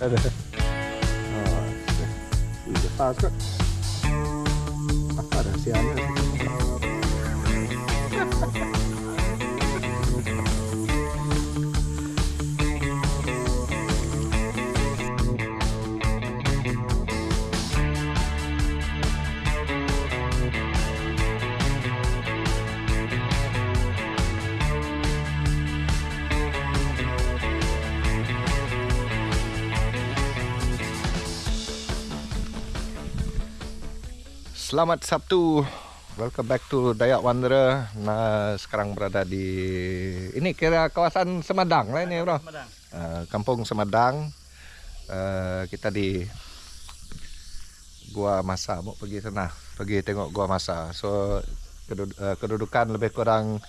Ada. Oh, wih, besar kok. Apa rahasianya? Selamat Sabtu, welcome back to Dayak Wanderer. Nah, sekarang berada di ini kira kawasan Semadang lah ini bro. Kampung Semadang. Kita di Gua Masa, mau pergi sana, pergi tengok Gua Masa. So kedudukan lebih kurang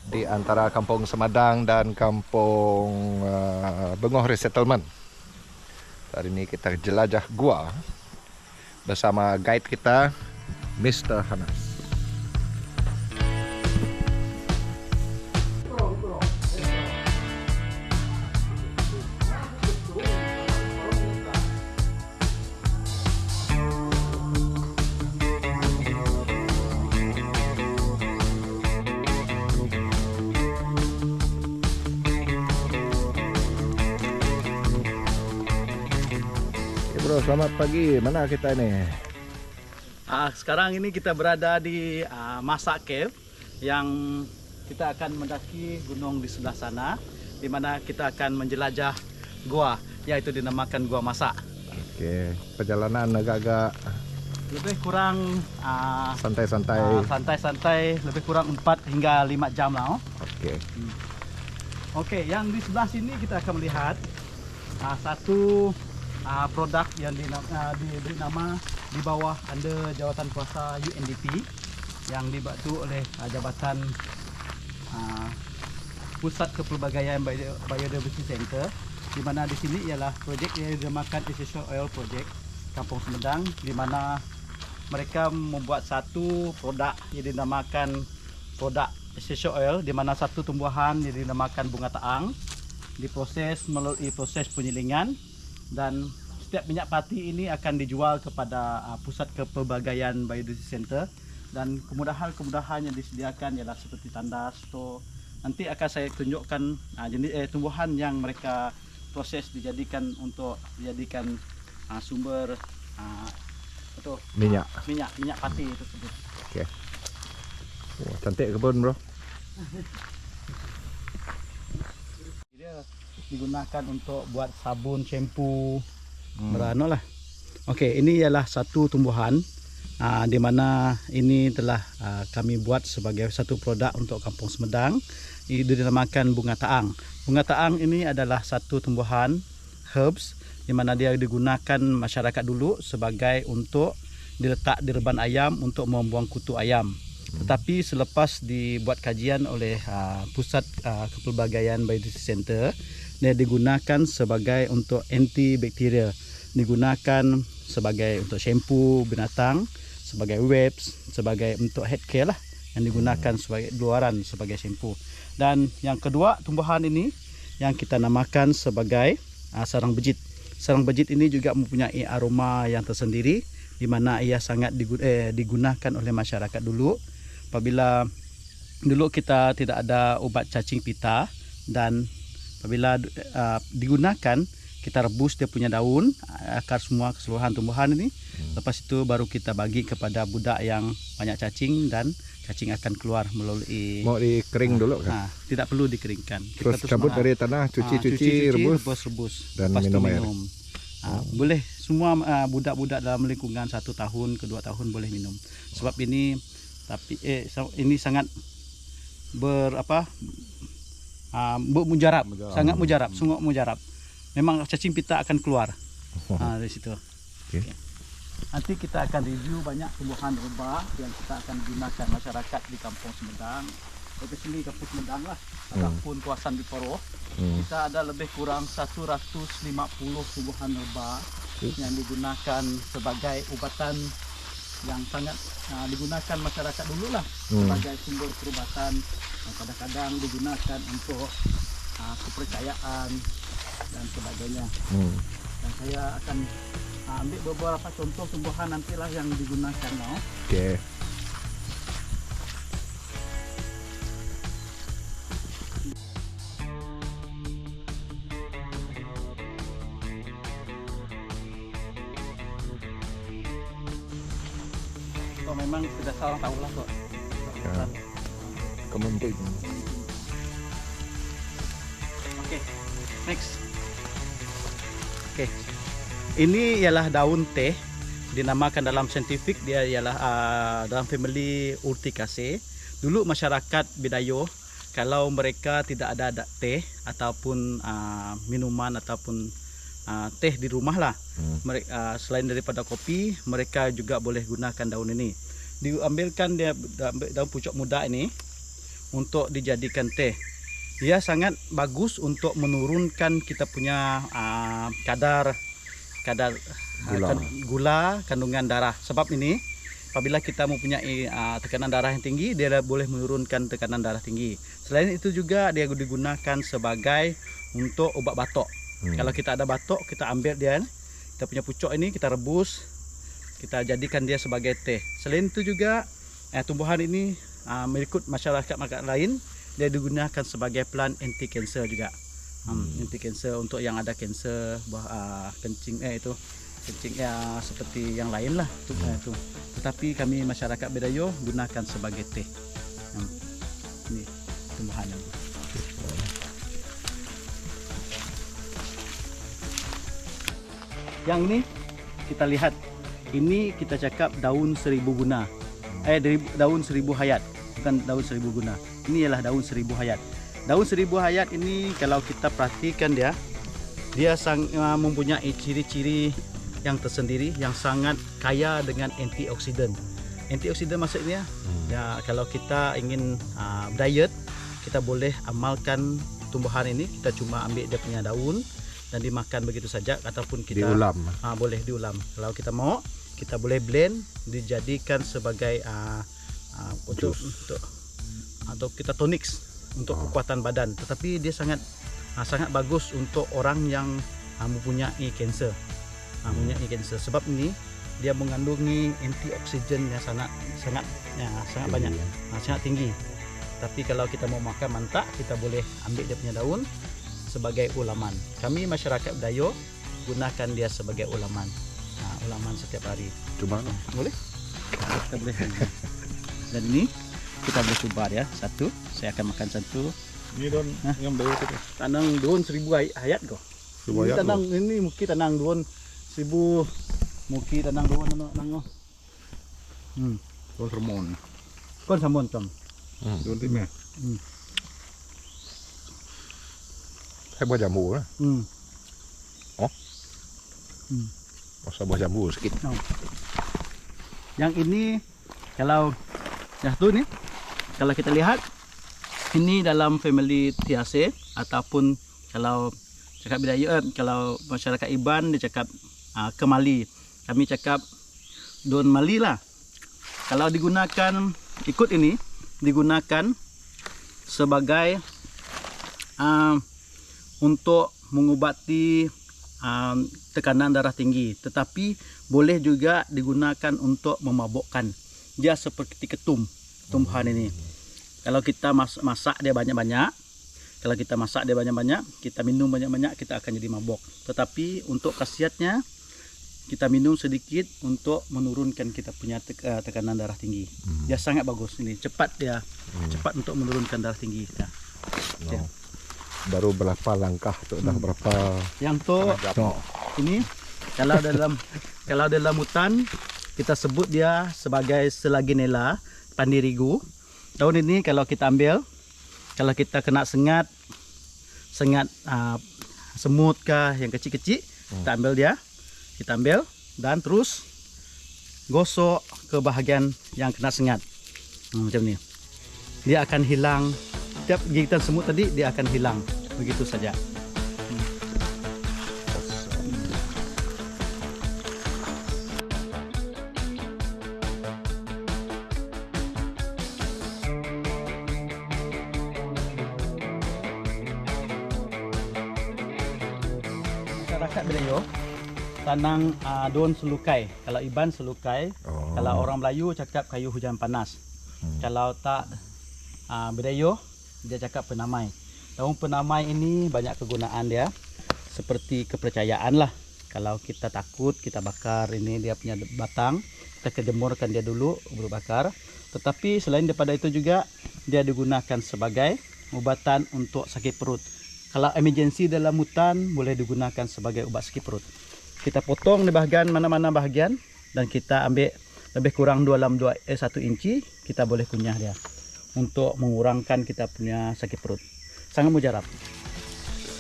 di antara Kampung Semadang dan Kampung Bengoh Resettlement. Hari ini kita jelajah gua bersama guide kita, Mr. Hanas. Bro, selamat pagi. Mana kita ini? Sekarang ini kita berada di Masa Cave yang kita akan mendaki gunung di sebelah sana, di mana kita akan menjelajah gua, yaitu dinamakan Gua Masa. Oke, perjalanan agak-agak lebih kurang santai-santai. Lebih kurang 4 hingga 5 jam lah. Oke, yang di sebelah sini kita akan melihat satu produk yang diberi nama di bawah under jawatan kuasa UNDP yang dibantu oleh Jabatan Pusat Kepelbagaian Biodiversity Center, di mana di sini ialah projek yang dinamakan Essential Oil Project Kampung Sumedang, di mana mereka membuat satu produk yang dinamakan produk Essential Oil, di mana satu tumbuhan yang dinamakan bunga taang diproses melalui proses penyilingan, dan setiap minyak pati ini akan dijual kepada Pusat Kepelbagaian Biodiversity Center, dan kemudahan yang disediakan ialah seperti tandas. So, nanti akan saya tunjukkan jenis tumbuhan yang mereka proses dijadikan sumber minyak pati tersebut. Oke. Wah, cantik kebun bro. Dia digunakan untuk buat sabun, shampoo, berano lah. Okey, ini ialah satu tumbuhan di mana ini telah kami buat sebagai satu produk untuk Kampung Sumedang. Ini dinamakan bunga taang. Bunga taang ini adalah satu tumbuhan herbs di mana dia digunakan masyarakat dulu sebagai untuk diletak di reban ayam untuk membuang kutu ayam. Tetapi selepas dibuat kajian oleh Pusat Kepelbagaian Biodiversity Center, dia digunakan sebagai untuk antibakteria, digunakan sebagai untuk shampoo binatang, sebagai webs, sebagai untuk head care lah, yang digunakan sebagai luaran sebagai shampoo. Dan yang kedua, tumbuhan ini yang kita namakan sebagai sarang bejit. Sarang bejit ini juga mempunyai aroma yang tersendiri, di mana ia sangat digunakan oleh masyarakat dulu apabila dulu kita tidak ada ubat cacing pita, dan apabila digunakan, kita rebus dia punya daun, akar semua keseluruhan tumbuhan ini. Lepas itu baru kita bagi kepada budak yang banyak cacing, dan cacing akan keluar melalui. Mau dikering dulu kan? Tidak perlu dikeringkan. Terus cabut dari tanah, cuci, rebus, dan minum air. Boleh semua budak-budak dalam lingkungan 1 tahun ke 2 tahun boleh minum. Sebab ini ini sangat sangat mujarab. Memang cacing pita akan keluar dari situ. Okay. Nanti kita akan review banyak tumbuhan rebah yang kita akan gunakan masyarakat di Kampung Sumedang. Di sini Kampung Sumedang lah, ataupun kawasan Biparo. Kita ada lebih kurang 150 tumbuhan rebah yang digunakan sebagai ubatan, yang sangat digunakan masyarakat dulu lah sebagai sumber perubatan, yang kadang-kadang digunakan untuk kepercayaan dan sebagainya. Dan saya akan ambil beberapa contoh tumbuhan nantilah yang digunakan. No? Okey. Oh, memang sudah seorang tahu lah kok. Ya. Kemudian Oke, next. Oke, ini ialah daun teh. Dinamakan dalam saintifik dia ialah dalam family Urticaceae. Dulu masyarakat Bidayuh kalau mereka tidak ada teh ataupun minuman ataupun teh di rumah lah, selain daripada kopi, mereka juga boleh gunakan daun ini. Diambilkan dia daun pucuk muda ini untuk dijadikan teh. Dia sangat bagus untuk menurunkan kita punya kadar gula, kandungan darah. Sebab ini apabila kita mempunyai tekanan darah yang tinggi, dia boleh menurunkan tekanan darah tinggi. Selain itu juga dia digunakan sebagai untuk obat batuk. Kalau kita ada batuk, kita ambil dia, kita punya pucuk ini, kita rebus, kita jadikan dia sebagai teh. Selain itu juga tumbuhan ini mengikut masyarakat lain, dia digunakan sebagai plant anti cancer juga. Anti cancer untuk yang ada kanser kencing kencing seperti yang lain lah itu. Tetapi kami masyarakat Bidayuh gunakan sebagai teh. Ini tumbuhan ini. Yang ini kita lihat, ini kita cakap daun seribu guna. Daun seribu hayat, bukan daun seribu guna. Ini ialah daun seribu hayat. Daun seribu hayat ini kalau kita perhatikan dia mempunyai ciri-ciri yang tersendiri yang sangat kaya dengan antioksidan. Antioksidan maksudnya ya, kalau kita ingin diet, kita boleh amalkan tumbuhan ini. Kita cuma ambil dia punya daun dan dimakan begitu saja, ataupun kita diulam. Boleh diulam. Kalau kita mau, kita boleh blend dijadikan sebagai untuk atau kita tonics untuk kekuatan badan. Tetapi dia sangat bagus untuk orang yang mempunyai kanser. Mempunyai kanser. Sebab ini dia mengandungi antioksidan yang sangat banyak, sangat tinggi. Tapi kalau kita mau makan mentah, kita boleh ambil dia punya daun sebagai ulaman. Kami masyarakat Bidayuh gunakan dia sebagai ulaman. Ulaman setiap hari. Coba boleh? Kita boleh. Dan ini kita boleh coba ya. Satu, saya akan makan satu. Ini daun yang baik itu. Tanang daun seribu hayat kok. Ini tanang ini mungkin tanang daun seribu, mungkin tanang daun nang. Daun sermon. Kon samon tom. Daun timah. Saya buah jambu lah. Masa buah jambu sedikit. Yang ini kalau satu nih, kalau kita lihat ini dalam family Thiaceae, ataupun kalau cakap Bidayuh, kalau masyarakat Iban dia cakap kemali. Kami cakap daun mali lah. Kalau digunakan ikut ini digunakan sebagai untuk mengubati tekanan darah tinggi, tetapi boleh juga digunakan untuk memabukkan. Dia seperti ketum tumbuhan ini. Kalau kita masak dia banyak-banyak, kita minum banyak-banyak, kita akan jadi mabuk. Tetapi untuk khasiatnya kita minum sedikit untuk menurunkan kita punya tekanan darah tinggi. Dia sangat bagus ini, cepat untuk menurunkan darah tinggi kita. Baru berapa langkah tu dah berapa? Yang tu ini kalau dalam hutan kita sebut dia sebagai Selaginella pandirigu. Daun ini kalau kita ambil, kalau kita kena sengat semut kah yang kecil-kecil, kita ambil dan terus gosok ke bahagian yang kena sengat. Macam ni. Dia akan hilang. Setiap gigitan semut tadi dia akan hilang. Begitu saja. Masyarakat Bidayuh tanang daun selukai. Kalau Iban selukai, Oh. kalau orang Melayu cakap kayu hujan panas. Kalau tak Bidayuh, dia cakap penamai. Daun penamai ini banyak kegunaan dia, seperti kepercayaan lah. Kalau kita takut, kita bakar ini dia punya batang, kita kejemurkan dia dulu, baru bakar. Tetapi selain daripada itu juga, dia digunakan sebagai ubatan untuk sakit perut. Kalau emergency dalam hutan, boleh digunakan sebagai ubat sakit perut. Kita potong di bahagian mana-mana bahagian dan kita ambil lebih kurang 1 inci, kita boleh kunyah dia untuk mengurangkan kita punya sakit perut. Sangat mujarab.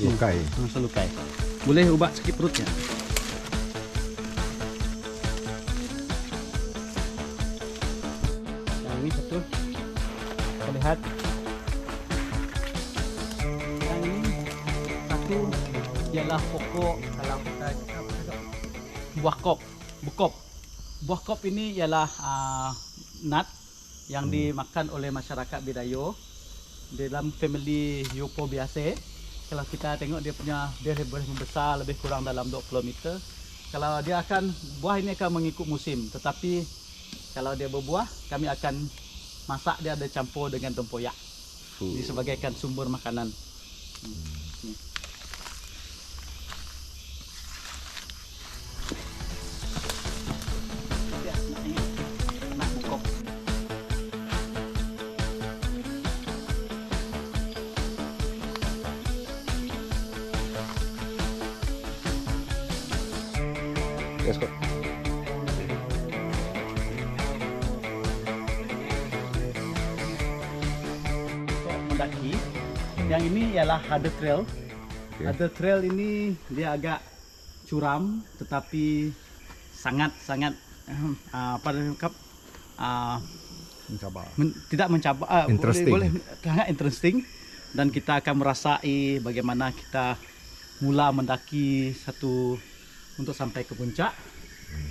Lukai. Selukai. Boleh ubat sakit perutnya. Yang ini satu. Kita lihat. Yang ini satu ialah pokok kalau kita buah kop, bukop. Buah kop ini ialah nut yang dimakan oleh masyarakat Bidayuh dalam family Yopo biasa. Kalau kita tengok dia boleh membesar lebih kurang dalam 20 meter. Kalau dia akan buah ini akan mengikut musim, tetapi kalau dia berbuah kami akan masak dia ada campur dengan tempoyak. Disebagaikan sumber makanan. Nak bukop. Yes, kok. Untuk mendaki, yang ini ialah Harder Trail. Okay. Harder Trail ini dia agak curam, tetapi sangat-sangat tidak mencabar, Interesting. boleh sangat interesting, dan kita akan merasai bagaimana kita mula mendaki satu untuk sampai ke puncak.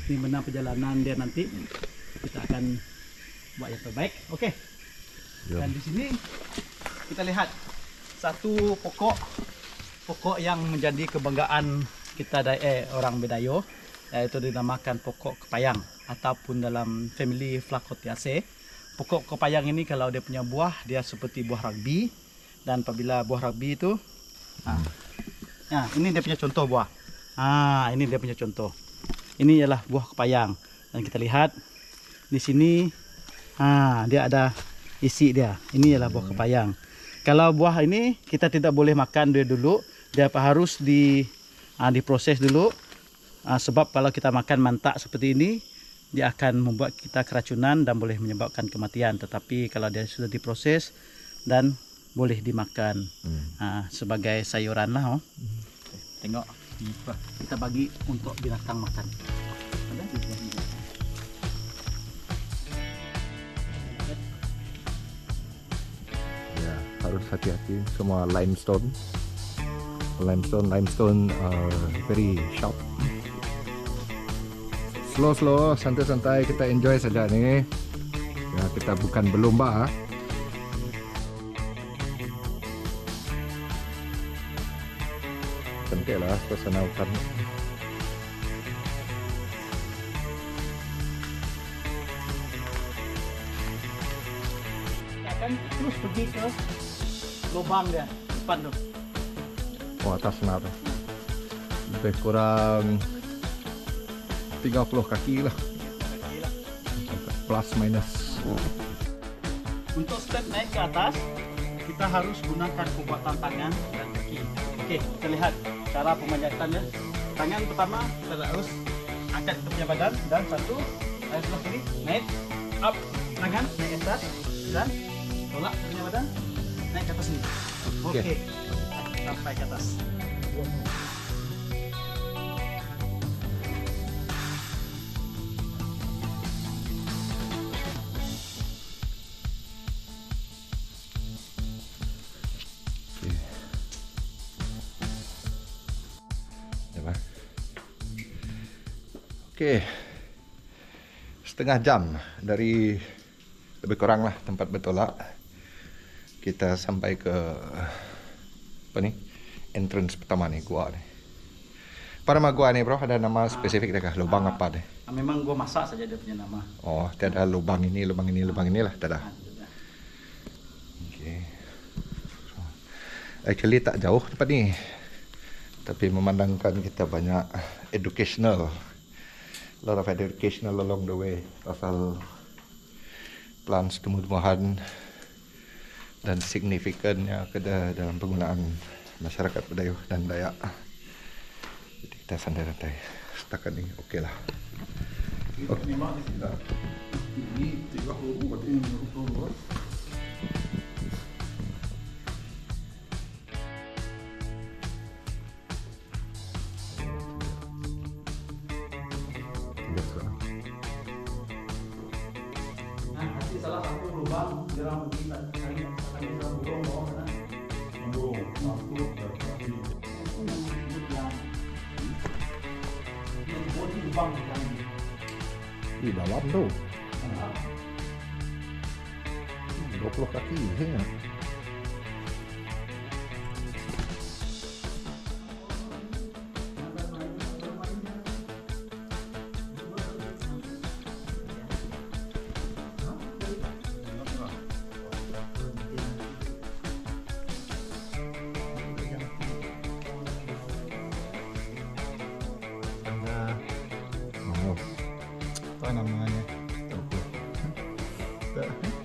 Di mana perjalanan dia nanti kita akan buat yang terbaik. Okey. Jom. Dan di sini kita lihat satu pokok yang menjadi kebanggaan kita orang Bidayuh, yaitu dinamakan pokok kepayang ataupun dalam family Flacotiaceae. Pokok kepayang ini kalau dia punya buah, dia seperti buah rugby, dan apabila buah rugby itu ini dia punya contoh buah. Ini dia punya contoh. Ini ialah buah kepayang, dan kita lihat di sini dia ada isi dia. Ini ialah buah kepayang. Kalau buah ini kita tidak boleh makan dia dulu, dia harus diproses dulu. Sebab kalau kita makan mantak seperti ini, dia akan membuat kita keracunan dan boleh menyebabkan kematian. Tetapi kalau dia sudah diproses dan boleh dimakan sebagai sayuran lah. Tengok, kita bagi untuk binatang makan. Ada di sini. Ya, harus hati-hati. Semua limestone very sharp. Slow, santai-santai, kita enjoy saja nih. Ya, kita bukan berlomba. Cantik lah suasana hutan. Kita akan terus pergi ke lubang dia depan tu. Oh, atas sana tu. Lebih kurang 30 kaki lah. Plus minus. Untuk step naik ke atas, kita harus gunakan kekuatan tangan dan kaki. Okey, kita lihat cara pemanjatannya. Tangan pertama kita harus angkat kita punya badan, dan satu sebelah kiri naik up, tangan naik ke atas dan tolak kita punya badan naik ke atas ni. Okey. Sampai ke atas. Okey. Setengah jam dari lebih kurang lah tempat bertolak. Kita sampai ke apa ni? Entrance pertama ni, gua ni. Pada nama gua nih bro, ada nama spesifik deh kah? Lubang apa deh? Memang gua masak saja dia punya nama. Oh, tiada lubang ini, lubang ini, lubang inilah, tiada. Okay. Actually tak jauh tempat ni, tapi memandangkan kita banyak educational, a lot of educational along the way pasal plants tumbuh-tumbuhan dan signifikannya dalam penggunaan masyarakat Badayu dan Dayak. Jadi kita santai-santai setakat ni, okey lah. Okay. Ini 30 berarti 20. Nanti salah satu lubang jerang kita cari dalam burung bawah sana. Burung satu berarti yang buat lubang yang Di dalam tu 20 kaki ya. apa namanya?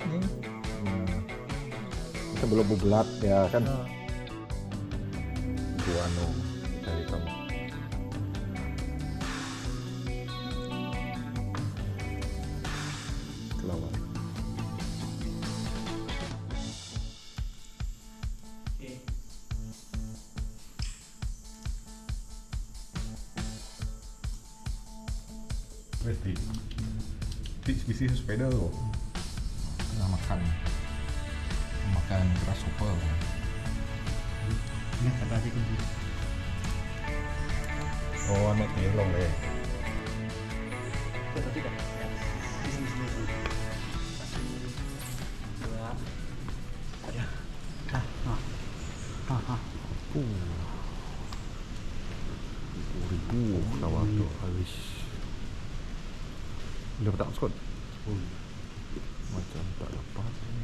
Ini Kita belum bulat ya kan. Guano dari kamu. Kelawar. Pasti. Spesies sepeda tu. Makan grasshopper. ini ada di kunci. Oh, anak telong deh. Tidak. Di sini. Dua. Ya. Ribu kelawar tu habis. Dia tak skot. Macam tak lepas ni.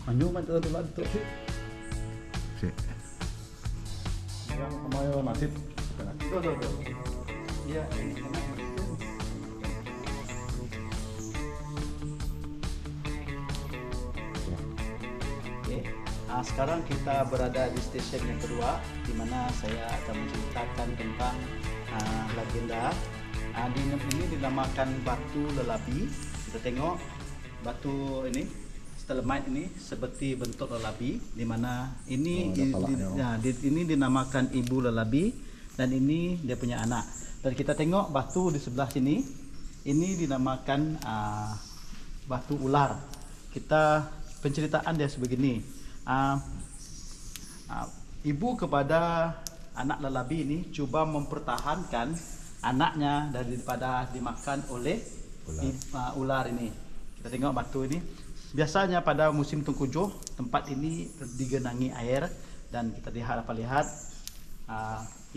Anyu macam tu lah tu. Sik. Yang kemayo nasib. Tuh. Iya, ini enak. Oke. Sekarang kita berada di stesen yang kedua, di mana saya akan menceritakan tentang legenda. Ini dinamakan batu lelabi. Kita tengok batu ini, stalagmite ini seperti bentuk lelabi, di mana ini ini dinamakan ibu lelabi dan ini dia punya anak. Dan kita tengok batu di sebelah sini, ini dinamakan batu ular. Kita penceritaan dia sebegini. Ibu kepada anak lelabi ini cuba mempertahankan anaknya daripada dimakan oleh ular ini. Kita tengok batu ini. Biasanya pada musim tengkujuh tempat ini digenangi air dan kita dapat lihat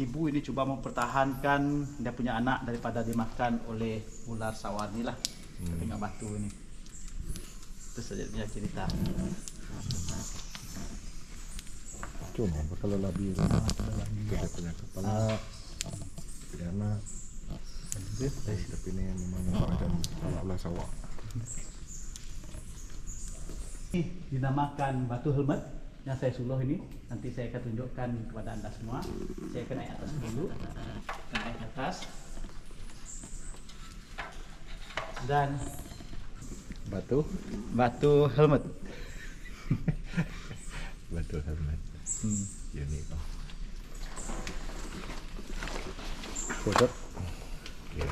ibu ini cuba mempertahankan dia punya anak daripada dimakan oleh ular sawah ni lah. Kita tengok batu ini. Itu saja dia cerita. Cuma kalau labi dia punya kepala, punya anak. Tapi ini memang macam ular sawah. Ini dinamakan batu helmet yang saya suluh ini. Nanti saya akan tunjukkan kepada anda semua. Saya akan naik atas dulu. Naik atas. Dan batu helmet. Batu helmet. Unik tau. Foto. Okay.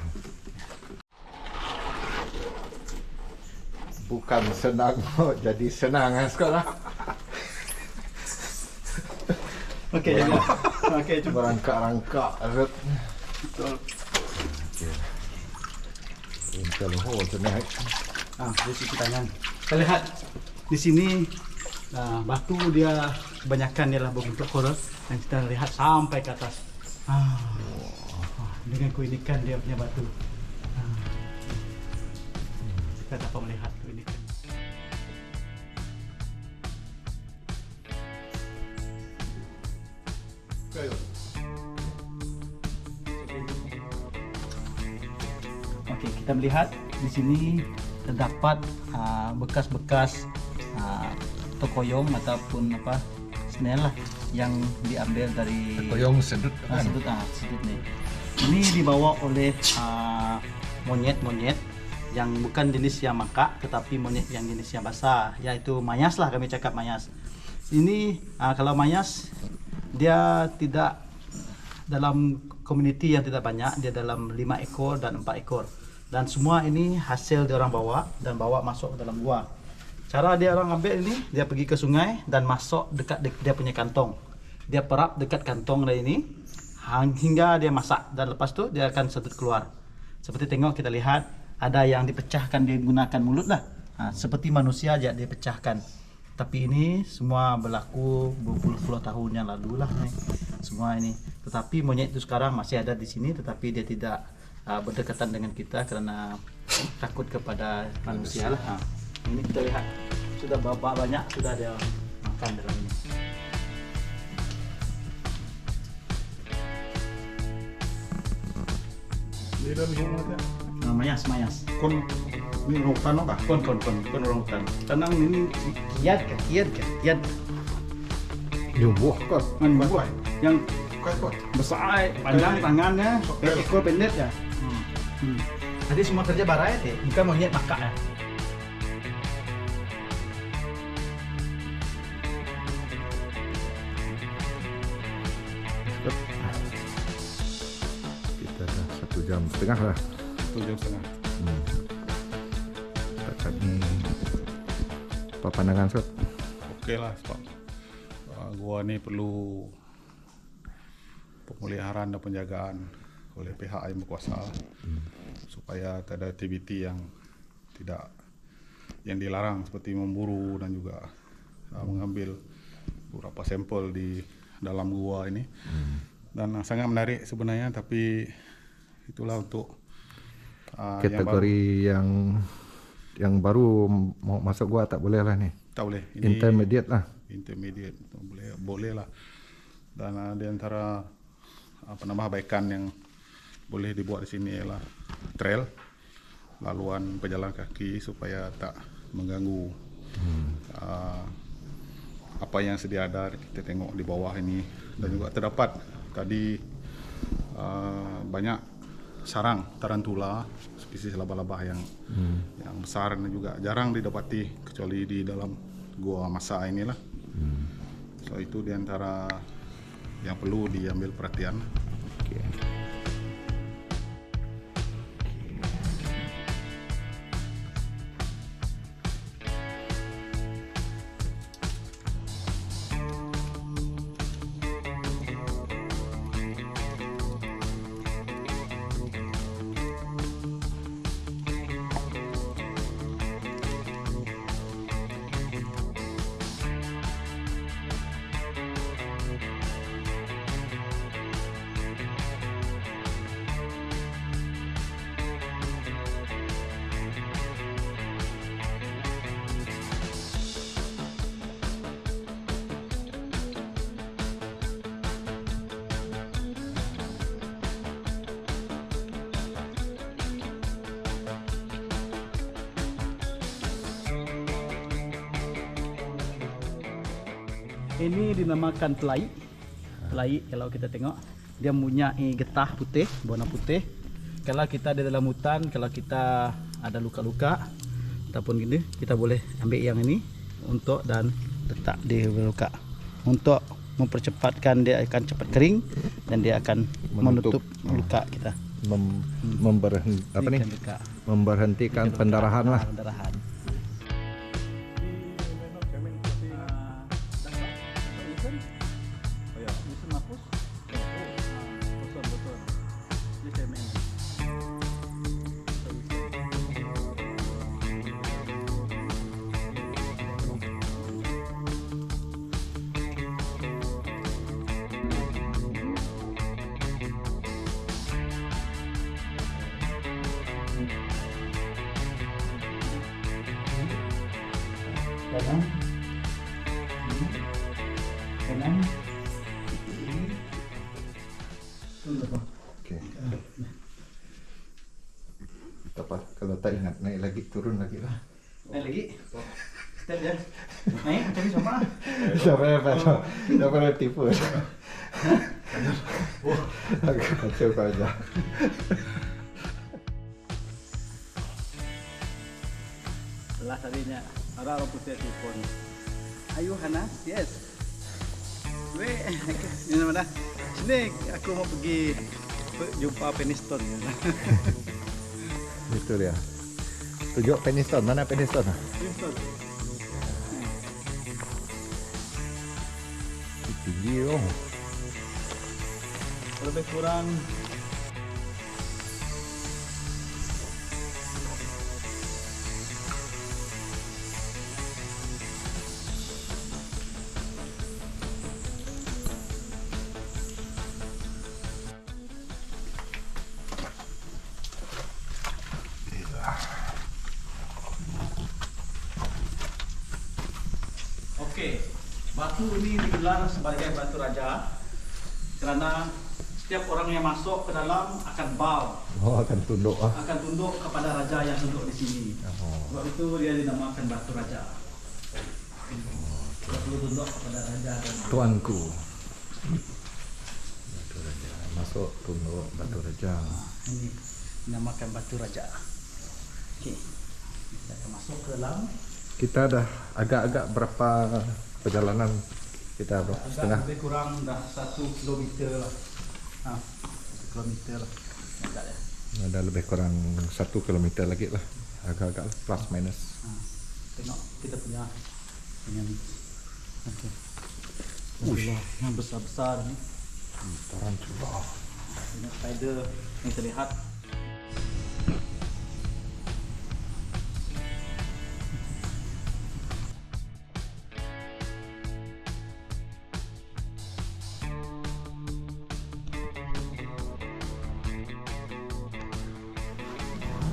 Bukan senang, jadi senang sekolah. Okey, jadi. Okey, cuba Rangkak-rangkak. betul. Okay. Intel hole tonight. Dari sisi tangan. Kita lihat di sini batu dia kebanyakan ialah berbentuk koral dan kita lihat sampai ke atas. Dengan keunikan dia punya batu. Kita dapat melihat keunikan. Oke, kita melihat di sini terdapat bekas-bekas tokoyong ataupun snail lah yang diambil dari Koyong sedut kan. sedut nih. Ini dibawa oleh monyet-monyet yang bukan jenis yang makak tetapi monyet yang jenis yang basah, yaitu mayas lah, kami cakap mayas. Ini kalau mayas dia tidak dalam komuniti yang tidak banyak, dia dalam 5 ekor dan 4 ekor. Dan semua ini hasil dia orang bawa dan bawa masuk ke dalam gua. Cara dia orang ambil ini, dia pergi ke sungai dan masuk dekat dia punya kantong. Dia perap dekat kantong dia ini hingga dia masak dan lepas tu dia akan sedut keluar. Seperti tengok kita lihat ada yang dipecahkan, dia gunakan mulut lah. Seperti manusia aja dia pecahkan. Tapi ini semua berlaku berpuluh-puluh tahun yang lalu lah semua ini. Tetapi monyet itu sekarang masih ada di sini, tetapi dia tidak berdekatan dengan kita karena takut kepada manusia lah. Ini kita lihat sudah banyak sudah dia makan dalam ini. Ini dalam yang mana? Mayas. Kon ini rotan apa? Kon orang hutan. Tanang ini kiat. Buah kok. Buah yang Kok. besar, panjang tangannya, ekor pendek ya. Tadi semua kerja barai teh, bukan monyet makak ya. Kita dah 1 jam setengah lah. 1 jam setengah. Setakat ni apa pandangan Sob? Okey lah sebab gua ni perlu pemeliharaan dan penjagaan oleh pihak yang berkuasa supaya tak ada aktiviti yang dilarang seperti memburu dan juga mengambil beberapa sampel di dalam gua ini. Dan sangat menarik sebenarnya, tapi itulah untuk Kategori yang baru mau masuk gua tak boleh lah ni. tak boleh. Intermediate lah. Intermediate boleh lah. Dan di antara penambahbaikan yang boleh dibuat di sini ialah trail, laluan pejalan kaki supaya tak mengganggu apa yang sedia ada. Kita tengok di bawah ini dan juga terdapat tadi banyak sarang tarantula, spesies laba-laba yang besar dan juga jarang didapati kecuali di dalam gua masa inilah. So itu di antara yang perlu diambil perhatian. Okay. Ini dinamakan pelai. Pelai kalau kita tengok dia mempunyai getah putih, warna putih. Kalau kita di dalam hutan, kalau kita ada luka-luka ataupun gini, kita boleh ambil yang ini untuk dan letak di luka untuk mempercepatkan, dia akan cepat kering dan dia akan menutup luka kita. Memberhentikan pendarahan lah. Pendarahan. Kanan. Kanan. Tunduk bang. Okey. Tak apa, kalau tak ingat naik lagi, turun lagi lah. Naik lagi. Step je. Naik macam ni sama. Tak pernah tipu. Kacau kau aja. Setelah tadinya ada orang putih telepon. Ayo Hana, yes. Weh, ini mana? Sini aku mau pergi jumpa Peniston. Itu dia. Tunjuk Peniston, mana Peniston? Peniston. Tinggi oh. Lebih kurang Okey, batu ini digelar sebagai batu raja kerana setiap orang yang masuk ke dalam akan bow, Oh, akan tunduk ah. akan tunduk kepada raja yang duduk di sini. Sebab itu dia dinamakan batu raja. Kita perlu tunduk kepada raja dan Tuanku. Batu Raja. Masuk tunduk Batu Raja. ini dinamakan batu raja. Okey, kita akan masuk ke dalam. Kita dah agak-agak berapa perjalanan kita bro? Agak Setengah. lebih kurang dah 1 kilometer lah. 1 kilometer lah. Agak ya. Ada lebih kurang 1 kilometer lagi lah. Agak-agak lah, plus minus. Tengok kita punya dengan okay. Yang besar-besar ni. Tarantula. Ini spider yang terlihat.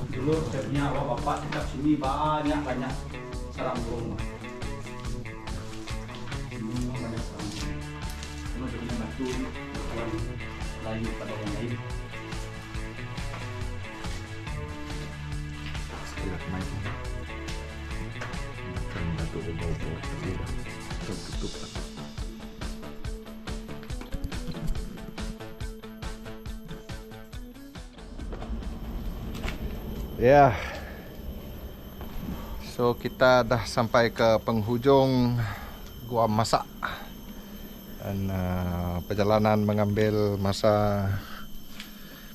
Dulu saya punya awak bapak dekat sini banyak sarang burung. Ini banyak sarang burung. Cuma dia punya batu yang layu pada yang lain. Sekejap main. Makan batu bau-bau tadi dah. Tutup lah. Ya. So kita dah sampai ke penghujung Gua Masak. Dan perjalanan mengambil masa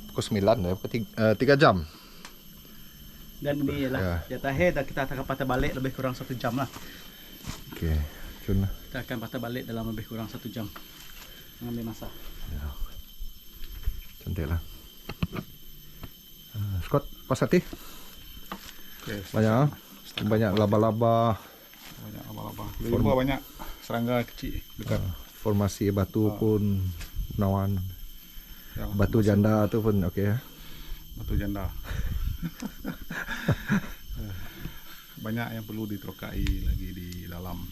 pukul 9 ya, 3 jam. Dan ini ialah yang terakhir dan kita akan patah balik lebih kurang 1 jam lah. Okey, cun lah. Kita akan patah balik dalam lebih kurang 1 jam mengambil masa. Ya. Cantik lah. Scott, pas hati? Okay, Banyak laba-laba. banyak laba-laba. Di bawah banyak serangga kecil dekat. Formasi batu pun menawan. Ya, Batu janda tu pun okey ya. batu janda. Banyak yang perlu diterokai lagi di dalam.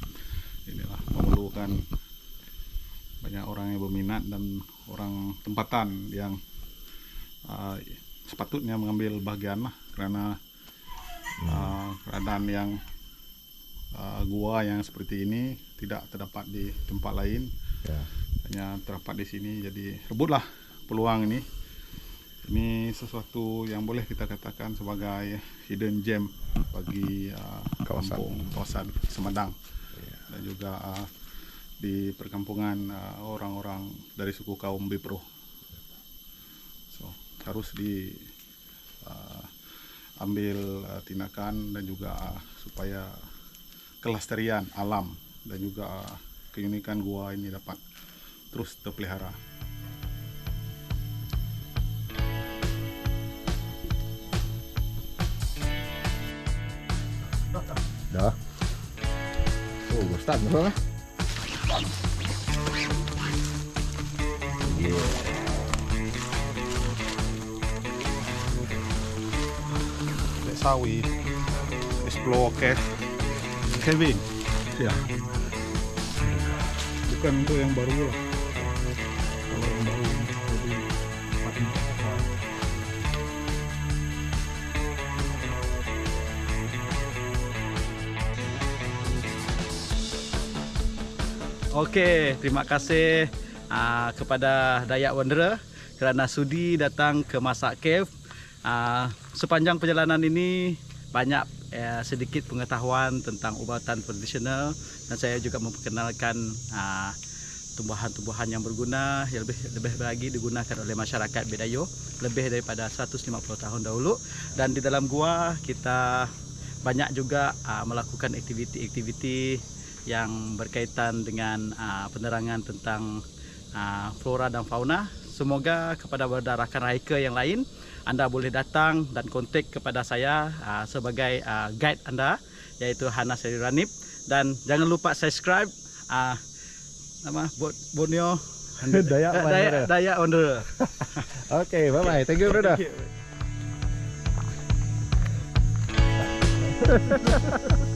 Inilah memerlukan banyak orang yang berminat dan orang tempatan yang sepatutnya mengambil bahagian lah, kerana keadaan yang gua yang seperti ini tidak terdapat di tempat lain. Ya. Hanya terdapat di sini, jadi rebutlah peluang ini. Ini sesuatu yang boleh kita katakan sebagai hidden gem bagi kawasan Semandang. Dan juga di perkampungan orang-orang dari suku kaum Bipro. So, harus diambil tindakan dan juga supaya kelestarian alam dan juga keunikan gua ini dapat terus terpelihara. Dah. Oh, start betul lah. That's how we explore cave. Kevin. Ya. Bukan untuk yang baru lah. Kalau yang baru jadi 4 Okey, terima kasih kepada Dayak Wanderer kerana sudi datang ke Masak Cave. Sepanjang perjalanan ini banyak sedikit pengetahuan tentang ubatan tradisional dan saya juga memperkenalkan tumbuhan-tumbuhan yang berguna yang lebih lagi digunakan oleh masyarakat Bedayo lebih daripada 150 tahun dahulu. Dan di dalam gua kita banyak juga melakukan aktiviti-aktiviti yang berkaitan dengan penerangan tentang flora dan fauna. Semoga kepada rakan hiker yang lain, anda boleh datang dan kontak kepada saya sebagai guide anda, iaitu Hana Seri Ranip. Dan jangan lupa subscribe nama Borneo Dayak Wanderer. Okay, bye bye. Thank you, brother. Thank you.